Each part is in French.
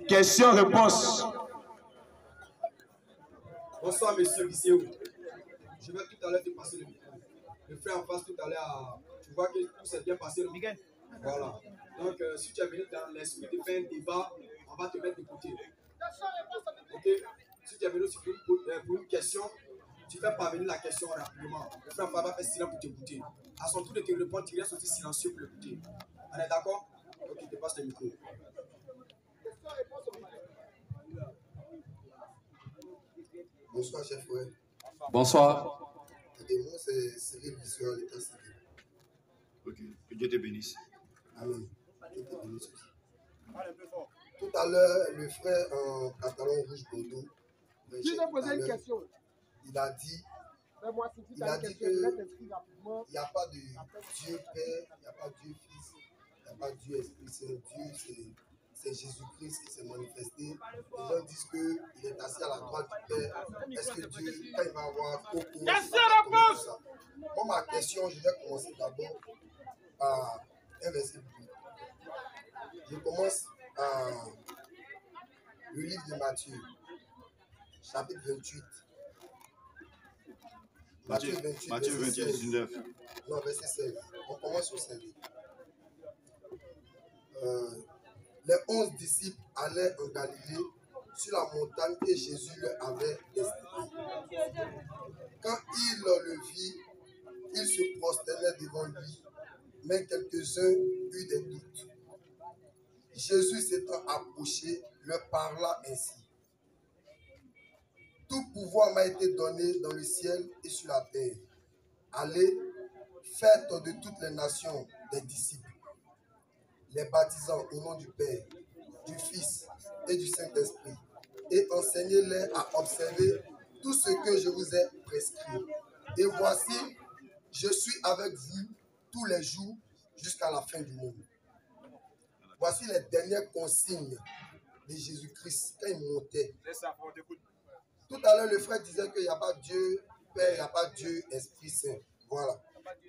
Question-réponse. Bonsoir, monsieur Gisséo. Je vais tout à l'heure te passer le micro. Le frère en face tout à l'heure, tu vois que tout s'est bien passé. Miguel. Voilà. Donc, si tu es venu dans l'esprit de faire un débat, on va te mettre de côté. Ok? Si tu es venu aussi pour une question, tu fais parvenir la question rapidement. Le frère va faire silence pour t'écouter. À son tour de te répondre, tu restes aussi silencieux pour l'écouter. On est d'accord? Ok, je te passe le micro. Bonsoir, chef frère. Bonsoir. Et moi, c'est Cyril Visuel, l'état civil. Ok, que Dieu te bénisse. Amen. Que Dieu te bénisse aussi. Tout à l'heure, le frère en pantalon rouge Bordeaux, il a dit qu'il n'y a pas de Dieu Père, il n'y a pas de Dieu Fils, il n'y a pas de Dieu Esprit Saint. Dieu, c'est Jésus-Christ qui s'est manifesté. Les gens disent qu'il est assis à la droite du Père. Est-ce que Dieu, quand il va avoir ça? Pour ma question, je vais commencer d'abord par un verset biblique. Je commence par le livre de Matthieu, chapitre 28. Matthieu 28, 19. Non, verset 16. On commence au 16. Les 11 disciples allaient en Galilée sur la montagne que Jésus leur avait destinée. Quand ils le virent, ils se prosternaient devant lui, mais quelques-uns eurent des doutes. Jésus s'étant approché, leur parla ainsi. Tout pouvoir m'a été donné dans le ciel et sur la terre. Allez, faites de toutes les nations des disciples, les baptisant au nom du Père, du Fils et du Saint-Esprit, et enseignez-les à observer tout ce que je vous ai prescrit. Et voici, je suis avec vous tous les jours jusqu'à la fin du monde. Voici les dernières consignes de Jésus-Christ quand il montait. Tout à l'heure, le frère disait qu'il n'y a pas Dieu Père, il n'y a pas Dieu Esprit Saint. Voilà.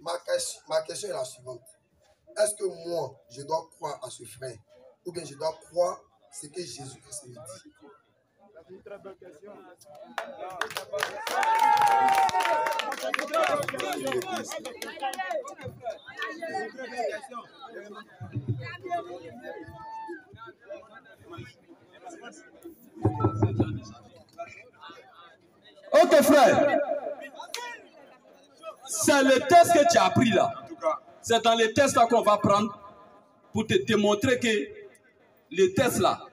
Ma question est la suivante. Est-ce que moi, je dois croire à ce frère? Ou bien je dois croire ce que Jésus-Christ me dit? C'est une très belle question. Ok frère, c'est le test que tu as pris là. C'est dans les tests là qu'on va prendre pour te démontrer que les tests là,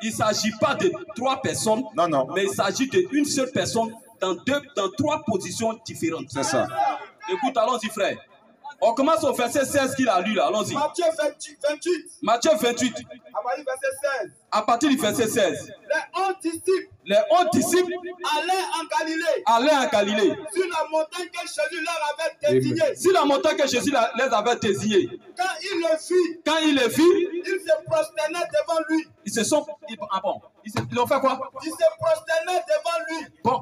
il ne s'agit pas de 3 personnes, non. Mais il s'agit d'une seule personne dans 3 positions différentes. C'est ça. Écoute, allons-y frère. On commence au verset 16 qu'il a lu là, allons-y. Matthieu 28. Matthieu 28. À partir du verset 16. Les 11 disciples allaient en Galilée. Sur la montagne que Jésus leur avait désignée. Sur la montagne que Jésus les avait désignée. Quand il le vit, ils se prosternaient devant lui. Ils ont fait quoi? Ils se prosternaient devant lui. Bon,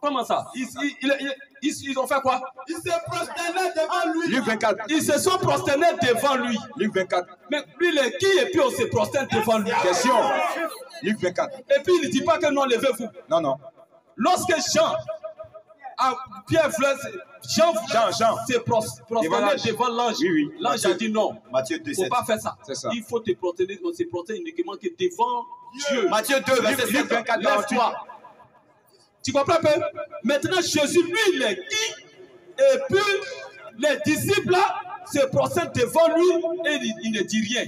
comment ça? Ils ont fait quoi? Ils se prosternaient devant lui. Luc 24. Ils se sont prosternés devant lui. Luc 24. Mais lui, il est qui et puis on se prosterne devant lui? Question. Luc 24. Et puis il ne dit pas que non, levez-vous. Non. Lorsque Jean s'est prosterné devant l'ange. Oui. L'ange a dit non. Matthieu 2, il ne faut pas faire ça. Il faut te prosterner. On se prosterne uniquement que devant Dieu. Matthieu 2, verset 7. 24, lève-toi. Tu comprends un peu? Maintenant, Jésus, lui, il est qui? Et puis, les disciples là se prosternent devant lui et il ne dit rien.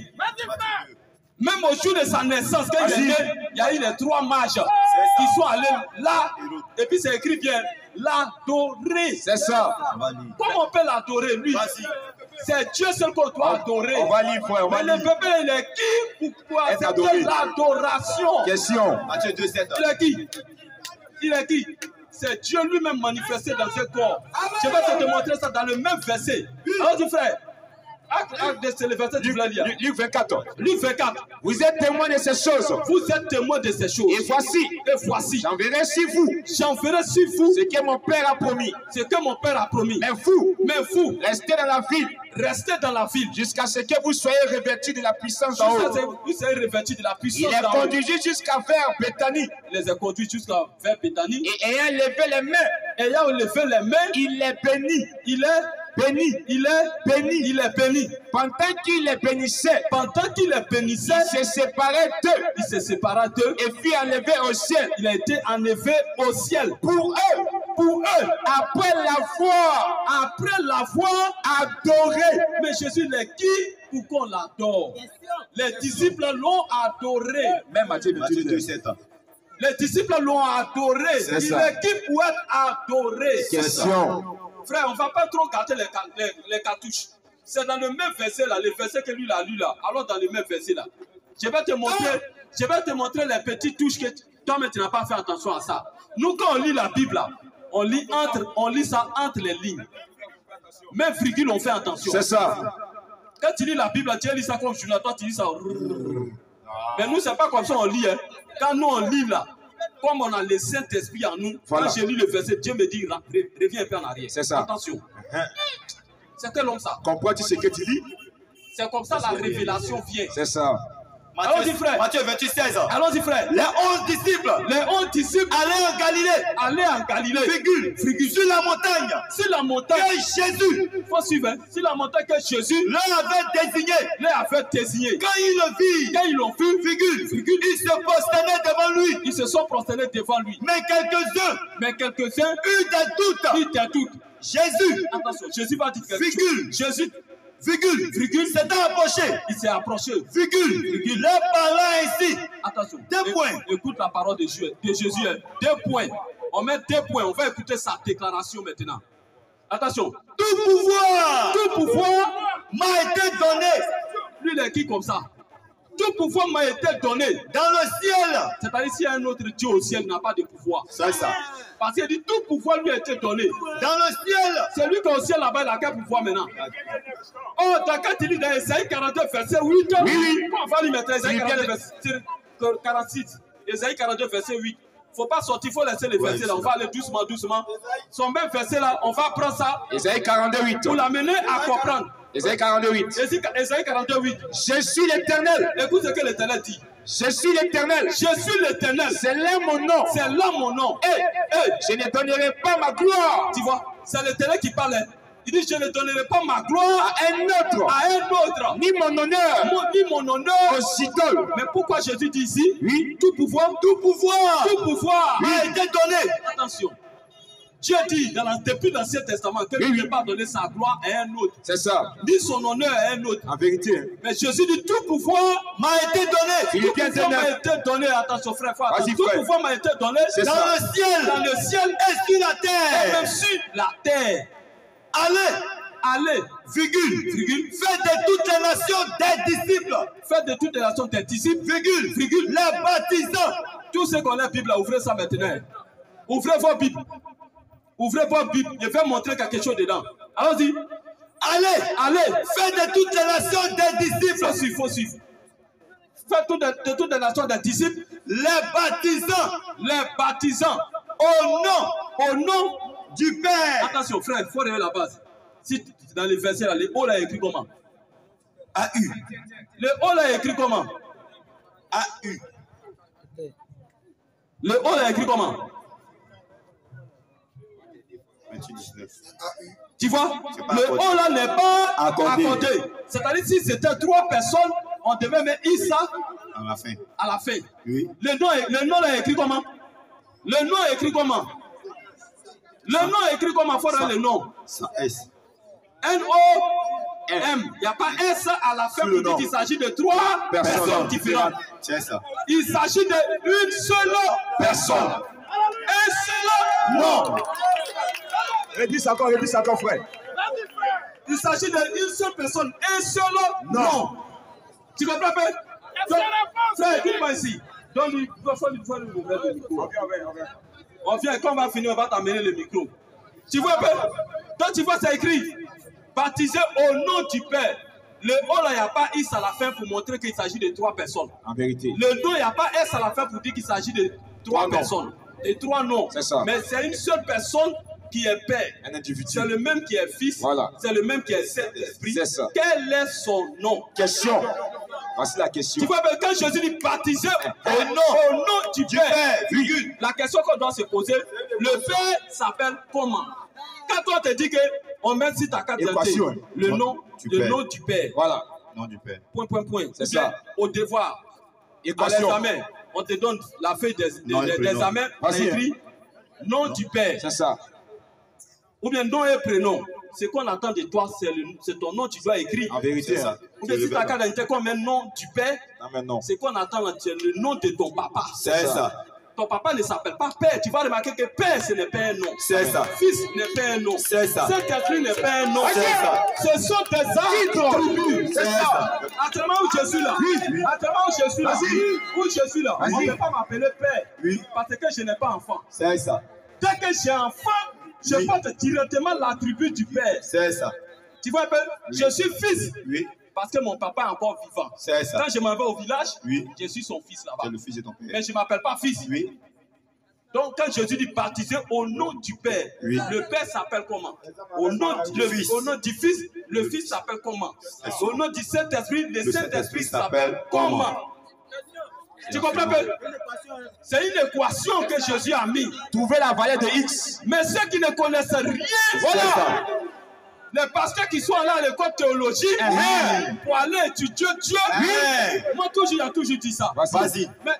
Même au jour de sa naissance, quand il est né, il y a eu les 3 mages qui sont allés là, et puis c'est écrit bien, l'adorer. C'est ça. Comment on peut l'adorer, lui? C'est Dieu seul qu'on doit adorer. On va lire, frère. Mais le bébé, il est qui pour accepter l'adoration? Question. Matthieu 2, 7. Il est qui? Il est qui? C'est Dieu lui-même manifesté dans ce corps. Je vais te montrer ça dans le même verset. Alors dis frère, C'est le verset du lire. Luc 24. Luc 24. Vous êtes témoins de ces choses. Vous êtes témoins de ces choses. Et voici. J'enverrai sur vous. Ce que mon Père a promis. Ce que mon Père a promis. Mais vous. Restez dans la ville. Restez dans la ville. Jusqu'à ce que vous soyez revêtus de la puissance d'en haut. Vous soyez revêtus de la puissance d'en haut. Il les conduisit jusqu'à vers Béthanie. Il les a conduits jusqu'à vers Béthanie. Et ayant levé les mains. Il les bénit. Il est béni. Pendant qu'il les bénissait. Il se sépara d'eux. Et fut enlevé au ciel. Il a été enlevé au ciel. Pour eux. Après l'avoir adoré. Mais Jésus les qui pour qu'on l'adore? Les disciples l'ont adoré. Même Matthieu 27 ans. Les disciples l'ont adoré. Il est qui pour être adoré? Question. Frère, on ne va pas trop gâter les cartouches. C'est dans le même verset là, le verset que lui a lu là. Alors dans le même verset là. Je vais te montrer les petites touches que toi mais tu n'as pas fait attention à ça. Nous quand on lit la Bible là, on lit ça entre les lignes. Même virgule on fait attention. C'est ça. Quand tu lis la Bible, tu lis ça comme journal, toi tu lis ça. Mais nous c'est pas comme ça on lit. Hein. Quand nous on lit là, comme on a le Saint-Esprit en nous, voilà. Quand j'ai lu le verset, Dieu me dit, reviens un peu en arrière. C'est ça. Attention. C'est quel homme ça? Comprends-tu ce que tu lis? C'est comme ça la révélation vient. C'est ça. Allons-y frère. Matthieu 28, 16. Allons-y frère. Les 11 disciples. Allaient en Galilée. Virgule. Sur la montagne. Que Jésus. Faut suivre. Hein? Sur la montagne que Jésus leur avait désigné. Quand ils l'ont vu. Virgule. Ils se prosternaient devant lui. Mais quelques-uns eurent des doutes. Jésus. Attention, Jésus va dire quelque chose. Jésus. Virgule. S'est approché. Il s'est approché. Virgule. Leur parlant ainsi. Attention. 2 points. Écoute la parole de Jésus. 2 points. On met 2 points. On va écouter sa déclaration maintenant. Attention. Tout pouvoir m'a été donné. Lui, il est qui comme ça? Tout pouvoir m'a été donné dans le ciel. C'est-à-dire s'il y a un autre Dieu au ciel, il n'a pas de pouvoir. C'est ça. Parce qu'il dit tout pouvoir lui a été donné. Dans le ciel. C'est lui qui est au ciel là-bas, il a quel pouvoir maintenant? Oh, t'as qu'à te lire dans Esaïe 42, verset 8. Oui. On va lui mettre Esaïe 42, verset 46. Esaïe 42, verset 8. Il ne faut pas sortir, il faut laisser les versets là. On va aller doucement. Son même verset là, on va prendre ça. Esaïe 42, 8. Pour l'amener à comprendre. Esaïe 42, 8. Esaïe 42, 8. Je suis l'Éternel. Écoute ce que l'Éternel dit. Je suis l'Éternel. C'est là mon nom. Je ne donnerai pas ma gloire. Tu vois, c'est l'Éternel qui parle. Il dit, je ne donnerai pas ma gloire à un autre. Ni mon honneur. Aux idoles. Mais pourquoi Jésus dit ici? Oui. Tout pouvoir m'a été donné. Attention. Dieu dit depuis l'Ancien Testament que il ne peut pas donner sa gloire à un autre. C'est ça. Ni son honneur à un autre. En vérité. Hein. Mais Jésus dit tout pouvoir m'a été donné. Tout pouvoir m'a été donné. Attention frère. Tout pouvoir m'a été donné dans le ciel et sur la terre. Et même sur la terre. Allez. Virgule. Faites de toutes les nations des disciples. Virgule. Les baptisants. Tous ceux qui ont la Bible, ouvrez ça maintenant. Ouvrez vos Bibles. Je vais montrer quelque chose dedans. Allons-y. Allez. Faites de toutes les nations des disciples. Faut suivre. Faites de toutes les nations des disciples. Les baptisants. Au nom du Père. Attention, frère, il faut regarder la base. Si dans les versets là, le O là est écrit comment? A-U. Le O là est écrit comment? A-U. Le O là est écrit comment? 28-19. Tu vois? Le O là n'est pas accordé. C'est-à-dire si c'était 3 personnes, on devait mettre Issa à la fin. Oui. Le nom là est écrit comment? Le nom est écrit comment? Faut regarder le nom. Sans S. N-O-M. Il n'y a pas S à la fin pour dire qu'il s'agit de 3 personnes différentes. C'est ça. Il s'agit d'une seule personne. Un seul nom. Redis encore, frère. Il s'agit d'une seule personne, un seul nom. Tu comprends, frère? Frère, écoute-moi ici. Donc, il faut ouvrir le micro. On vient, quand on va finir, on va t'amener le micro. Tu vois, toi, tu vois, c'est écrit. Baptisé au nom du Père. Le O là, il n'y a pas S à la fin pour montrer qu'il s'agit de 3 personnes. En vérité. Le nom, il n'y a pas S à la fin pour dire qu'il s'agit de 3 personnes. Et 3 noms. C'est ça. Mais c'est une seule personne qui est père. Un individu. C'est le même qui est fils. Voilà. C'est le même qui est Saint-Esprit. C'est ça. Quel est son nom? Question. Voici la question. Tu vois, quand Jésus dit baptisé au nom du Père, virgule, la question qu'on doit se poser, le Père s'appelle comment? Quand on te dit qu'on met sur ta carte d'identité le nom du Père. Voilà. Nom du Père. Point. C'est ça. Au devoir. Équation. À l'examen, on te donne la feuille d'examen, on écrit nom du Père. C'est ça. Ou bien nom et prénom. Ce qu'on attend de toi, c'est ton nom, tu dois écrire. En vérité, ça. Ou bien si ta carte d'identité, qu'on met nom du Père, Non. ce qu'on attend, c'est le nom de ton papa. C'est ça. Ton papa ne s'appelle pas Père. Tu vas remarquer que Père, ce n'est pas un nom. C'est ça. Fils n'est pas un nom. C'est ça. Saint-Esprit n'est pas un nom. C'est ça. Ce sont des attributs. C'est ça. Actuellement où je suis là. Oui. Actuellement où je suis là. Où je suis là. On ne peut pas m'appeler Père. Oui. Parce que je n'ai pas enfant. C'est ça. Dès que j'ai enfant, je porte directement l'attribut du Père. C'est ça. Tu vois un peu? Je suis fils. Oui. Parce que mon papa est encore vivant. C'est ça. Quand je m'en vais au village, Oui. je suis son fils là-bas. C'est le fils de ton père. Mais je ne m'appelle pas fils. Oui. Donc, quand Jésus dit baptisé au nom du Père, Oui. le Père s'appelle comment? Au nom du Fils, le Fils s'appelle comment? Au nom du Saint-Esprit, le Saint-Esprit s'appelle comment? Tu comprends pas? C'est une équation que Jésus a mis. Trouver la valeur de X. Mais ceux qui ne connaissent rien, Voilà. les pasteurs qui sont là à l'école théologie, pour aller étudier Dieu, moi toujours, j'ai toujours dit ça. Vas-y. Mais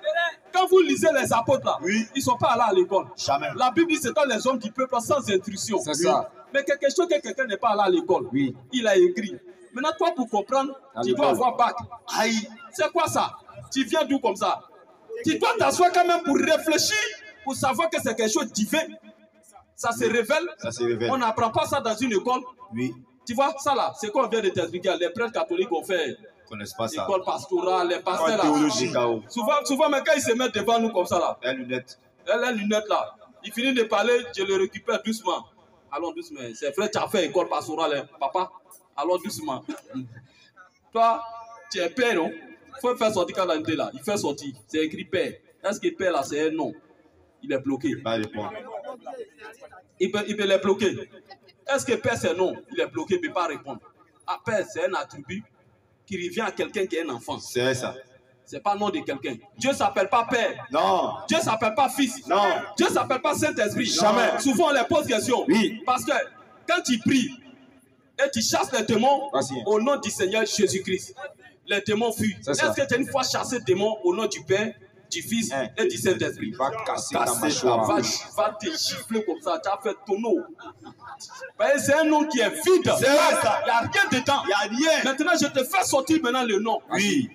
quand vous lisez les apôtres là, Oui. ils ne sont pas allés à l'école. Jamais. La Bible dit c'est dans les hommes du peuple sans instruction. C'est ça. Mais quelque chose que quelqu'un n'est pas allé à l'école, Oui. il a écrit. Maintenant, toi, pour comprendre, tu dois avoir bac. Aïe, c'est quoi ça? Tu viens d'où comme ça? Tu dois t'asseoir quand même pour réfléchir, pour savoir que c'est quelque chose de divin. Ça se révèle. Ça se révèle. On n'apprend pas ça dans une école. Oui. Tu vois, ça là, c'est qu'on vient de t'expliquer. Les prêtres catholiques ont fait Ils ne connaissent pas ça. l'école pastorale, les pasteurs là. Théologie. Souvent, mais quand ils se mettent devant nous comme ça là, Les lunettes. les lunettes là, il finit de parler, je le récupère doucement. Allons doucement. C'est vrai, tu as fait école pastorale, hein, papa. Allons doucement. Toi, tu es père, non? Il faut faire sortir quand l'année là. Il fait sortir. C'est écrit père. Est-ce que père là, c'est un nom? Il est bloqué. Pas répondre. Il peut les bloquer. Est-ce que père c'est non? Il est bloqué, il ne peut pas répondre. Ah, père, c'est un attribut qui revient à quelqu'un qui est un enfant. C'est ça. Ce n'est pas le nom de quelqu'un. Dieu ne s'appelle pas père. Non. Dieu ne s'appelle pas fils. Non. Dieu ne s'appelle pas Saint-Esprit. Jamais. Souvent, on les pose question. Oui. Parce que quand tu pries et tu chasses les démons Vas-y. au nom du Seigneur Jésus-Christ, les démons fuient. C'est Est-ce ça. que tu as une fois chassé les démons au nom du Père, du Fils et du Saint-Esprit? Va casser ta Casser mâchoire. Va te gifler comme ça. Tu as fait tonneau. C'est un nom qui est vide. C'est vrai, ça. Il n'y a rien dedans. Il n'y a rien. Maintenant, je te fais sortir maintenant le nom. Oui.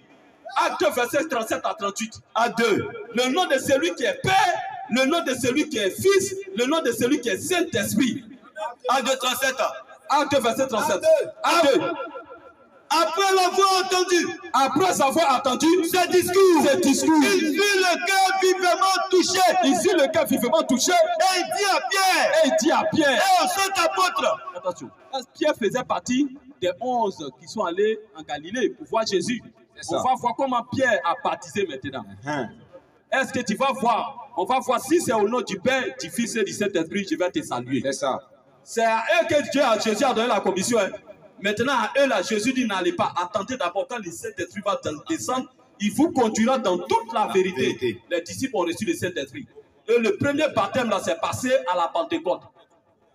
Acte 2, verset 37 à 38. À 2. Le nom de celui qui est Père, le nom de celui qui est Fils, le nom de celui qui est Saint-Esprit. À 2, 37. Acte 2, verset 37. Acte 2. Après l'avoir entendu, Après avoir entendu ce discours, il fut le cœur vivement touché. Ici, le cœur vivement touché. Et il dit à Pierre, Et il dit à Pierre. et aux autres apôtres, Attention. Pierre faisait partie des 11 qui sont allés en Galilée pour voir Jésus. C'est ça. On va voir comment Pierre a baptisé maintenant. Est-ce que tu vas voir? On va voir si c'est au nom du Père, du Fils et du Saint-Esprit, je vais te saluer. C'est ça. C'est à eux que Jésus a donné la commission. Hein. Maintenant, à eux, là, Jésus dit n'allez pas. Attendez d'abord quand le Saint-Esprit va descendre. Il vous conduira dans toute la vérité. Les disciples ont reçu le Saint-Esprit. Et le premier baptême, là, c'est passé à la Pentecôte.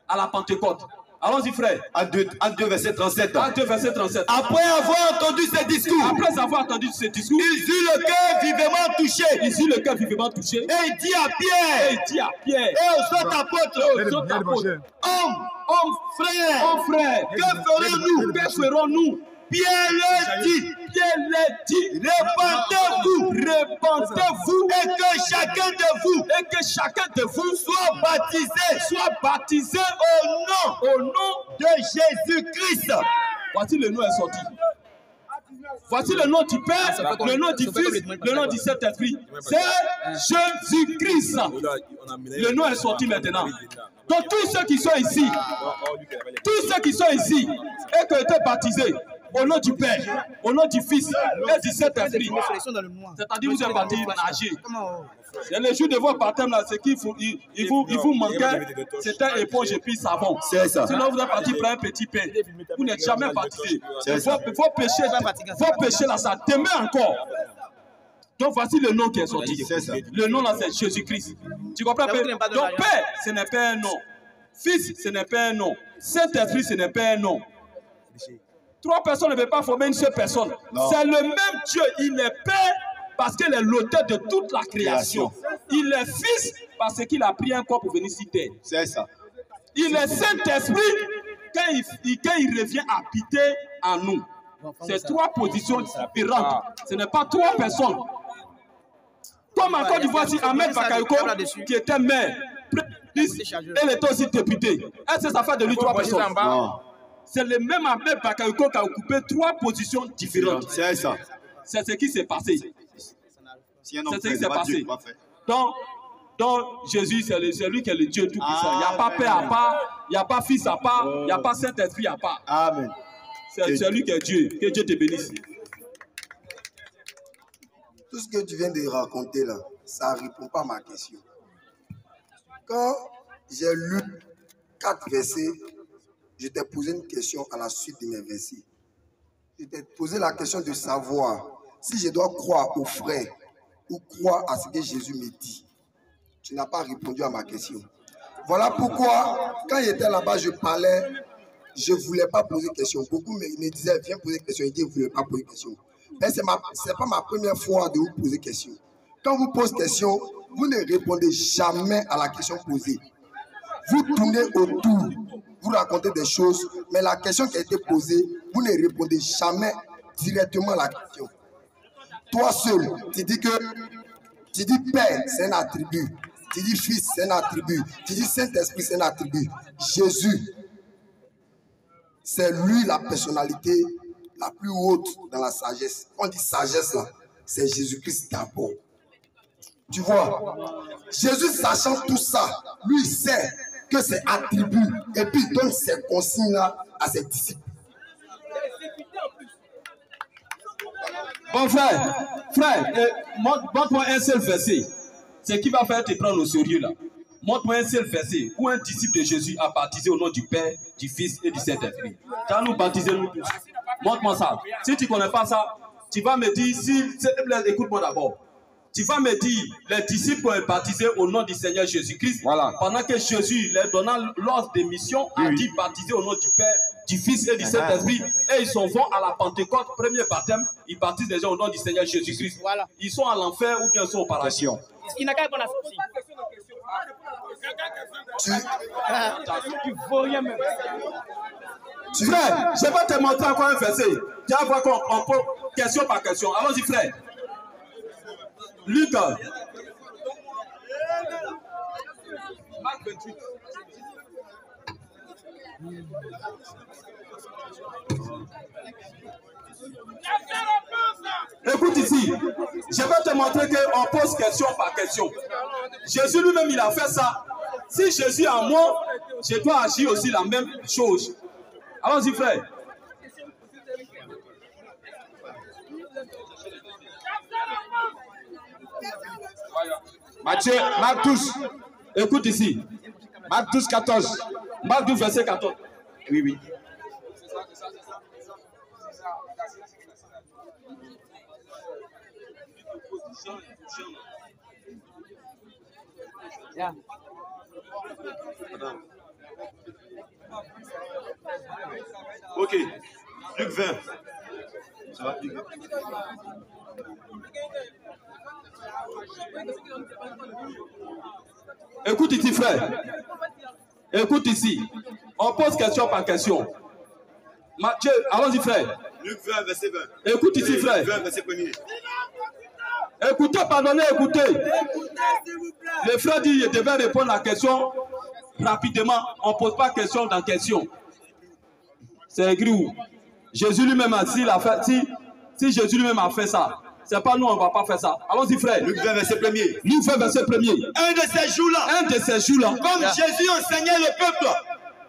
À la Pentecôte. Allons-y, frère. à 2, verset 37. Acte 2, verset 37. Après avoir entendu ce discours, Après avoir entendu ce discours, il eut le cœur vivement touché. ici le cœur vivement touché. Et il dit à Et Pierre, il dit à Pierre, et aux autres apôtres, aux autres apôtres, hommes, frères, oh frère, que ferons-nous? que ferons-nous? Pierre leur dit, Pierre leur dit, répandez-vous, répandez-vous et que chacun de vous et que chacun de vous soit baptisé au nom. de Jésus-Christ. Voici le nom est sorti. Voici le nom du Père, le nom du Fils, le nom du Saint-Esprit. C'est Jésus-Christ. Le nom est sorti maintenant. Donc tous ceux qui sont ici et qui ont été baptisés, au nom du Père, au nom du Fils et du Saint-Esprit. C'est-à-dire vous êtes parti nager. C'est le jour de votre baptême là, c'est qu'il vous manquait, c'était éponge et puis savon. C'est ça. Sinon vous êtes parti prendre un petit pain. Vous n'êtes jamais baptisé. Vos péchés là, ça demeure encore. Donc voici le nom qui est sorti. Le nom là, c'est Jésus-Christ. Tu comprends? Donc Père, ce n'est pas un nom. Fils, ce n'est pas un nom. Saint-Esprit, ce n'est pas un nom. 3 personnes ne peuvent pas former une seule personne. C'est le même Dieu. Il est Père parce qu'il est l'auteur de toute la création. Il est Fils parce qu'il a pris un corps pour venir sur terre. C'est ça. Il est Saint-Esprit quand il revient habiter en nous. C'est 3 positions différentes. Ce n'est pas 3 personnes. Comme en Côte d'Ivoire, si Ahmed Bakayoko, qui était maire, elle était aussi députée. Est-ce que ça fait de lui 3 personnes? C'est le même Ahmed Bakayoko qui a occupé 3 positions différentes. C'est ça. C'est ce qui s'est passé. C'est ce qui s'est passé. Donc Jésus, c'est lui qui est le Dieu tout-puissant. Il n'y a pas Père à part, il n'y a pas Fils à part, il n'y a pas Saint-Esprit à part. Amen. C'est lui qui est Dieu. Que Dieu te bénisse. Tout ce que tu viens de raconter là, ça ne répond pas à ma question. Quand j'ai lu 4 versets, je t'ai posé une question à la suite de mes versets. Je t'ai posé la question de savoir si je dois croire aux frères ou croire à ce que Jésus me dit. Tu n'as pas répondu à ma question. Voilà pourquoi, quand j'étais là-bas, je parlais, je ne voulais pas poser de questions. Beaucoup me disaient, viens poser des questions. Ils disaient, vous ne voulez pas poser de questions. Mais ce n'est pas ma première fois de vous poser des questions. Quand vous posez des questions, vous ne répondez jamais à la question posée. Vous tournez autour, vous racontez des choses, mais la question qui a été posée, vous ne répondez jamais directement à la question. Toi seul, tu dis Père, c'est un attribut. Tu dis Fils, c'est un attribut. Tu dis Saint-Esprit, c'est un attribut. Jésus, c'est lui la personnalité la plus haute dans la sagesse. Quand on dit sagesse là, c'est Jésus-Christ d'abord. Tu vois, Jésus sachant tout ça, lui il sait que c'est attribut et puis il donne ses consignes là à ses disciples. Bon frère, montre-moi un seul verset. C'est qui va faire te prendre au sérieux là. Montre-moi un seul verset où un disciple de Jésus a baptisé au nom du Père, du Fils et du Saint-Esprit. Quand nous baptisons nous tous. Montre-moi ça. Si tu ne connais pas ça, tu vas me dire, écoute-moi d'abord. Tu vas me dire, les disciples ont été baptisés au nom du Seigneur Jésus-Christ. Voilà. Pendant que Jésus, leur donnant l'ordre de mission, a dit baptiser au nom du Père, du Fils et du Saint-Esprit. Et ils sont vont à la Pentecôte, premier baptême, ils baptisent déjà au nom du Seigneur Jésus-Christ. Voilà. Ils sont à l'enfer ou bien ils sont au paradis. Il n'a qu'à répondre à ça. Frère, je vais te montrer encore un verset. Tu vas voir qu'on pose question par question. Allons-y, frère. Luc. Marc 28. Écoute ici, je vais te montrer qu'on pose question par question. Jésus lui-même, il a fait ça. Si Jésus est en moi, je dois agir aussi la même chose. Allons-y, frère. Matthieu, Marc 12. Écoute ici. Marc 12, 14. Marc 12, verset 14. Oui, oui. Yeah. Ok. Luc 20. Ça va, Luc 20. Écoute ici, frère. Écoute ici. On pose question par question. Matthieu, allons-y, frère. Luc 20, verset 20. Écoute ici, frère. Luc 20, verset 1er. Écoutez, pardonnez, écoutez. Le frère dit qu'il devait répondre à la question rapidement. On ne pose pas question dans question. C'est écrit où? Jésus lui-même a dit, si Jésus lui-même a fait ça, c'est pas nous, on ne va pas faire ça. Allons-y, frère. Luc 20, verset 1er. Luc 20, verset 1er. Un de ces jours-là. Un de ces jours-là. Comme Jésus enseignait le peuple.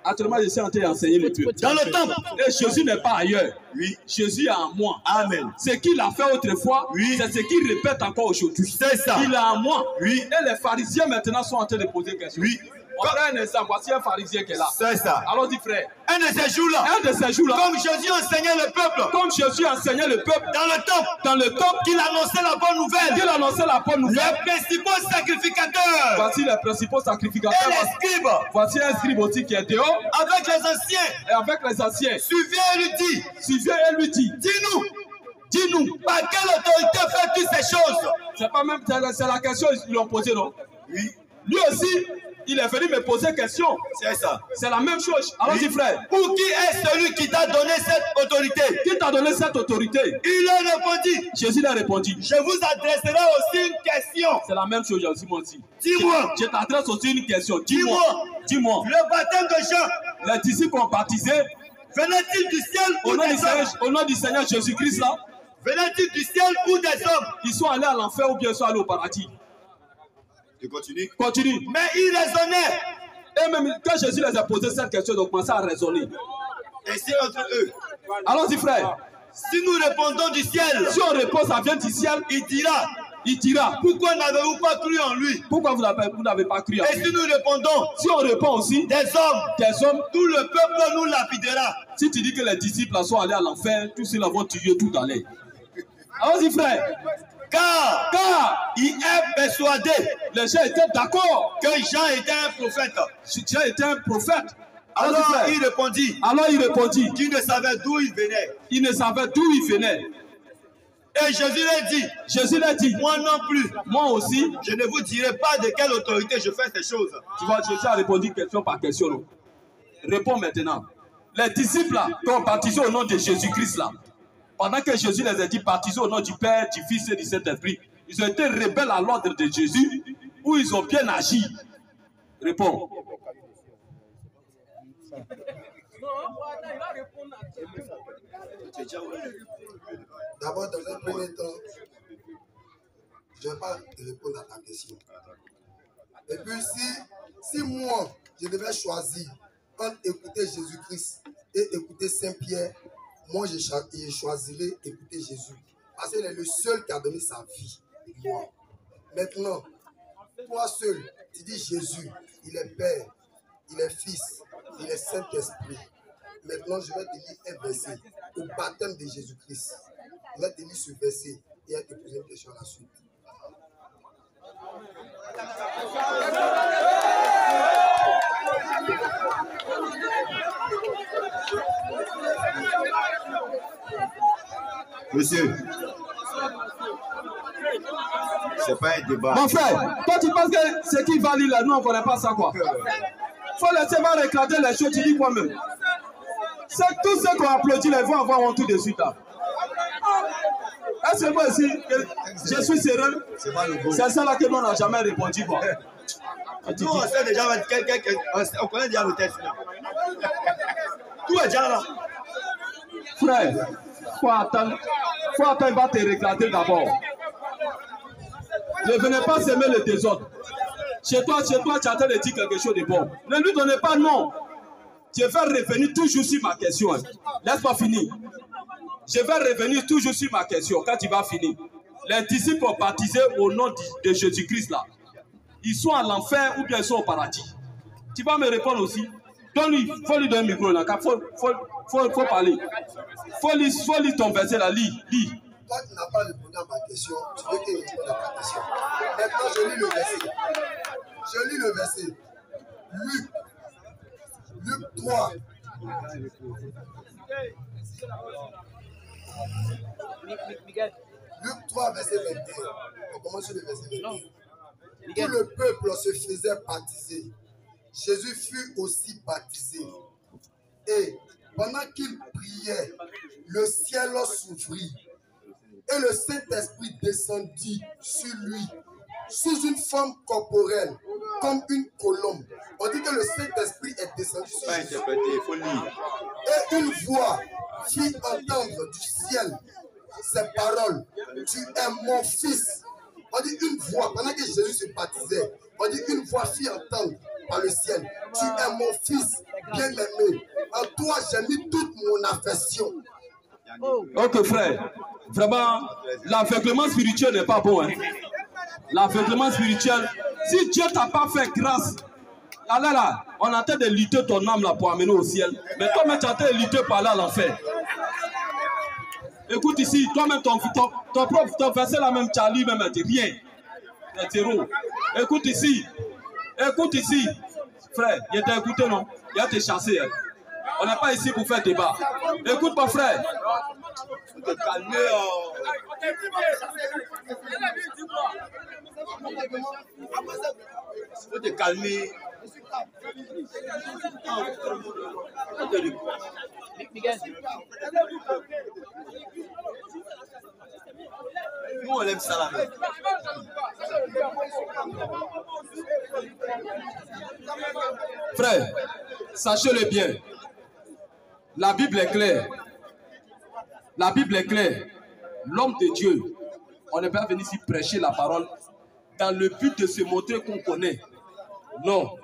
Actuellement, je suis en train d'enseigner le peuple. Dans le temple. Et Jésus n'est pas ailleurs. Oui. Jésus est en moi. Amen. Ce qu'il a fait autrefois, oui. C'est ce qu'il répète encore aujourd'hui. C'est ça. Il est en moi. Oui. Et les pharisiens maintenant sont en train de poser des questions. Oui. On prend un exemple, voici un pharisien qui est là. C'est ça. Alors dis frère. Un de ces jours-là. Comme Jésus enseignait le peuple. Comme Jésus enseignait le peuple. Dans le temple. Dans le temple. Qu'il annonçait la bonne nouvelle. Qu'il annonçait la bonne nouvelle. Les principaux sacrificateurs. Voici les principaux sacrificateurs. Et les scribes. Voici un scribe aussi qui est dehors. Avec les anciens. Et avec les anciens. Suivez et lui dit. Suivez et lui dit. Dis-nous. Dis-nous. Par quelle autorité fais-tu ces choses? C'est pas même, c'est la question qu'ils lui ont posée, non? Oui. Lui aussi, il est venu me poser question. C'est ça. C'est la même chose. Alors, dis frère. Pour qui est celui qui t'a donné cette autorité? Qui t'a donné cette autorité? Il a répondu. Jésus lui a répondu. Je vous adresserai aussi une question. C'est la même chose, Jésus m'a dit. Dis-moi. Je t'adresse aussi une question. Dis-moi. Dis-moi. Le baptême de Jean. Les disciples ont baptisé. Venait-il du ciel ou des hommes? Au nom du Seigneur Jésus-Christ là. Venait-il du ciel ou des hommes? Ils sont allés à l'enfer ou bien ils sont allés au paradis. Tu continues. Continue. Mais ils raisonnaient. Et même quand Jésus les a posé cette question, ils ont commencé à raisonner. Et c'est entre eux. Allons-y frère. Si nous répondons du ciel. Si on répond ça vient du ciel. Il dira. Pourquoi n'avez-vous pas cru en lui? Pourquoi vous n'avez pas cru en lui? Et si nous répondons. Si on répond aussi. Des hommes. Tout le peuple nous lapidera. Si tu dis que les disciples sont allés à l'enfer, tous ceux-là vont tuer tout dans l'air. Allons-y frère. Car il est persuadé. Les gens étaient d'accord que Jean était un prophète. Jean était un prophète. Alors il répondit. Qu'il ne savait d'où il venait. Il ne savait d'où il venait. Et Jésus l'a dit. Moi non plus. Moi aussi. Je ne vous dirai pas de quelle autorité je fais ces choses. Tu vois, Jésus a répondu question par question. Non? Réponds maintenant. Les disciples là, qui ont baptisé au nom de Jésus-Christ là, pendant que Jésus les a dit baptisés au nom du Père, du Fils et du Saint-Esprit, ils ont été rebelles à l'ordre de Jésus ou ils ont bien agi? Réponds. D'abord, dans un premier temps, je ne vais pas répondre à ta question. Et puis, si moi, je devais choisir entre écouter Jésus-Christ et écouter Saint-Pierre, moi, je choisirais écouter Jésus. Parce qu'il est le seul qui a donné sa vie. Moi. Maintenant, toi seul, tu dis Jésus, il est Père, il est Fils, il est Saint-Esprit. Maintenant, je vais te lire un verset au baptême de Jésus-Christ. Je vais te lire ce verset et je vais te poser une question à la suite. Monsieur, c'est pas un débat. Mon frère, toi tu penses que ce qui va lire là, nous on ne connaît pas ça quoi. Faut laisser voir éclater les choses, tu dis quoi même? C'est tous ceux qui ont applaudi, les vont avoir honte tout de suite là. Est-ce que moi aussi, je suis sérieux? C'est ça là que nous on n'a jamais répondu quoi. Nous on sait déjà, on connaît déjà le texte là. Tout est déjà là. Frère, faut attendre, il va te réclater d'abord. Ne venez pas semer le désordre. Chez toi, tu es en train de dire quelque chose de bon. Ne lui donnez pas non. Je vais revenir toujours sur ma question. Laisse-moi finir. Je vais revenir toujours sur ma question quand tu vas finir. Les disciples ont baptisé au nom de Jésus-Christ là. Ils sont à l'enfer ou bien ils sont au paradis. Tu vas me répondre aussi. Il faut lui donner un micro là. Faut parler. Faut lire ton verset là. Lis. Toi, tu n'as pas répondu à ma question. Tu veux qu'il réponde à ta question. Maintenant, je lis le verset. Luc 3. Luc 3, verset 21. On commence sur le verset 21. Tout le peuple se faisait baptiser. Jésus fut aussi baptisé. Et pendant qu'il priait, le ciel s'ouvrit. Et le Saint-Esprit descendit sur lui, sous une forme corporelle, comme une colombe. On dit que le Saint-Esprit est descendu sur Jésus. Et une voix fit entendre du ciel ces paroles. Tu es mon fils. On dit une voix, pendant que Jésus se baptisait, on dit une voix fit entendre par le ciel. Tu es mon fils bien-aimé. En toi, j'ai mis toute mon affection. Ok, frère. Vraiment, l'aveuglement spirituel n'est pas bon. Hein? L'aveuglement spirituel, si Dieu t'a pas fait grâce, là, on a en train de lutter ton âme là pour amener au ciel. Mais toi-même, tu es en train de lutter par là à l'enfer. Écoute ici, toi-même, ton verset là même, Charlie, même, tu rien. C'est zéro. Écoute ici, frère, il t'a écouté, non? Il a te chassé. Hein? On n'est pas ici pour faire débat. Écoute, mon frère. Faut te calmer. Faut te calmer. Nous, on aime ça là. Frère, sachez-le bien. La Bible est claire. La Bible est claire. L'homme de Dieu, on n'est pas venu ici prêcher la parole dans le but de se montrer qu'on connaît. Non.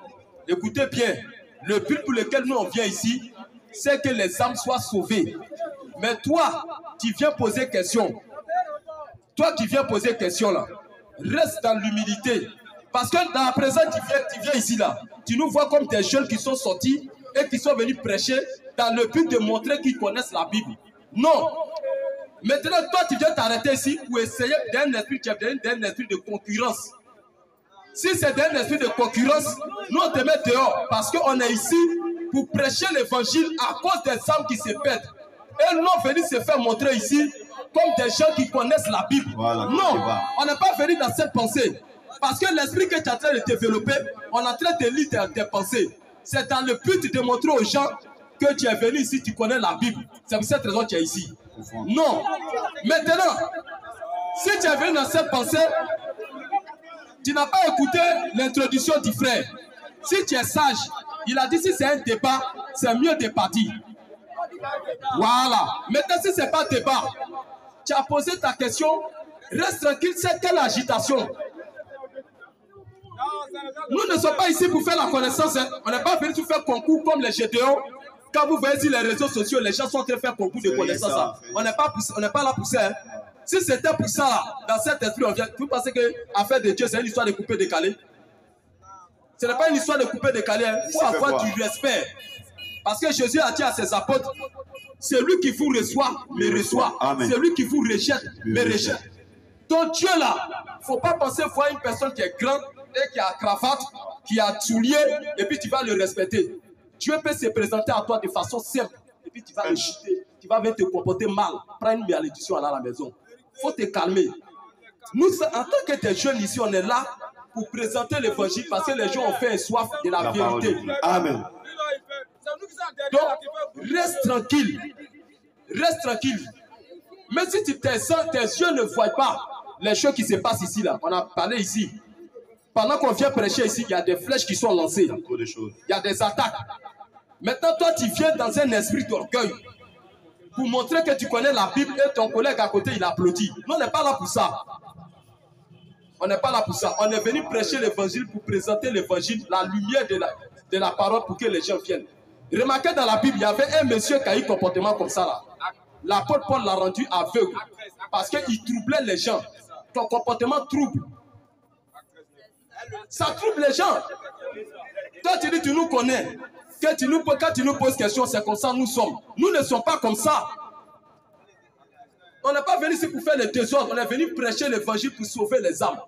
Écoutez bien. Le but pour lequel nous on vient ici, c'est que les âmes soient sauvées. Mais toi, tu viens poser question. Toi qui viens poser question là, reste dans l'humilité. Parce que dans la présence, tu viens ici là. Tu nous vois comme des jeunes qui sont sortis et qui sont venus prêcher dans le but de montrer qu'ils connaissent la Bible. Non. Maintenant, toi, tu viens t'arrêter ici pour essayer d'un esprit de concurrence. Si c'est d'un esprit de concurrence, nous on te met dehors parce qu'on est ici pour prêcher l'évangile à cause des âmes qui se perdent. Et nous on venu se faire montrer ici comme des gens qui connaissent la Bible. Voilà, non, on n'est pas venu dans cette pensée. Parce que l'esprit que tu es en train de développer, on est en train de lire tes pensées. C'est dans le but de montrer aux gens que tu es venu ici, tu connais la Bible. C'est pour cette raison que tu es ici. Non. Maintenant, si tu es venu dans cette pensée, tu n'as pas écouté l'introduction du frère. Si tu es sage, il a dit si c'est un débat, c'est mieux de partir. Voilà. Maintenant, si ce n'est pas débat, tu as posé ta question, reste tranquille, c'est quelle agitation? Nous ne sommes pas ici pour faire la connaissance. Hein. On n'est pas venu pour faire concours comme les Gédéons. Quand vous voyez sur les réseaux sociaux, les gens sont en train de faire concours de connaissance. Hein. On n'est pas là pour ça. Hein. Si c'était pour ça, là, dans cet esprit, on vient. Vous pensez que l'affaire de Dieu, c'est une histoire de couper décalé? Ce n'est pas une histoire de couper décalé. Il faut avoir du respect. Parce que Jésus a dit à ses apôtres, celui qui vous reçoit, me reçoit. Celui qui vous rejette, me rejette. Donc Dieu là, il ne faut pas penser voir une personne qui est grande et qui a cravate, qui a soulier, et puis tu vas le respecter. Dieu peut se présenter à toi de façon simple, et puis tu vas le chuter, tu vas te comporter mal, prends une malédiction à la maison. Il faut te calmer. Nous, en tant que des jeunes ici, on est là pour présenter l'évangile parce que les gens ont fait soif de la vérité. Amen. Donc, reste tranquille. Reste tranquille. Même si tes yeux ne voient pas les choses qui se passent ici, là. On a parlé ici. Pendant qu'on vient prêcher ici, il y a des flèches qui sont lancées. Il y a des attaques. Maintenant, toi, tu viens dans un esprit d'orgueil pour montrer que tu connais la Bible et ton collègue à côté, il applaudit. Nous, on n'est pas là pour ça. On n'est pas là pour ça. On est venu prêcher l'évangile pour présenter l'évangile, la lumière de la parole pour que les gens viennent. Remarquez dans la Bible, il y avait un monsieur qui a eu un comportement comme ça là. L'apôtre Paul l'a rendu aveugle parce qu'il troublait les gens. Ton comportement trouble. Ça trouble les gens. Toi, tu dis, tu nous connais. Quand tu nous poses question, c'est comme ça nous sommes. Nous ne sommes pas comme ça. On n'est pas venu ici pour faire le désordre. On est venu prêcher l'évangile pour sauver les âmes.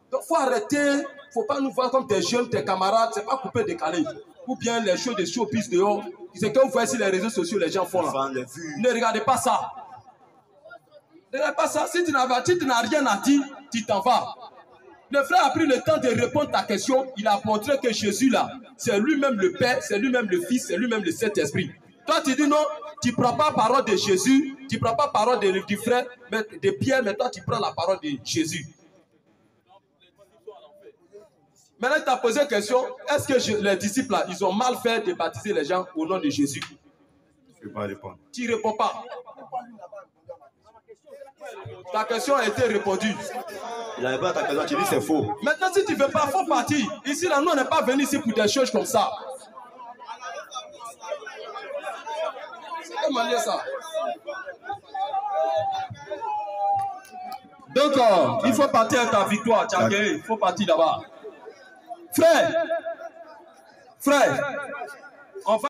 Donc, il faut arrêter. Il ne faut pas nous voir comme des jeunes, des camarades. Ce n'est pas couper décalé. Ou bien les shows de showbiz dehors. C'est que vous voyez sur les réseaux sociaux, les gens font là. Ne regardez pas ça. Ne regardez pas ça. Si tu n'as rien à dire, tu t'en vas. Le frère a pris le temps de répondre à ta question. Il a montré que Jésus là, c'est lui-même le Père, c'est lui-même le Fils, c'est lui-même le Saint-Esprit. Toi, tu dis non, tu ne prends pas la parole de Jésus, tu ne prends pas la parole du frère, de Pierre, mais toi, tu prends la parole de Jésus. Maintenant, tu as posé la question, est-ce que les disciples là, ils ont mal fait de baptiser les gens au nom de Jésus? Je ne peux pas répondre. Tu ne réponds pas. Ta question a été répondue. Il n'avait pas ta question, tu dis c'est faux. Maintenant, si tu ne veux pas, il faut partir. Ici, là, nous, on n'est pas venu ici pour des choses comme ça. C'est comment dire ça? Donc, il faut partir à ta victoire, il faut partir là-bas. Frère, on va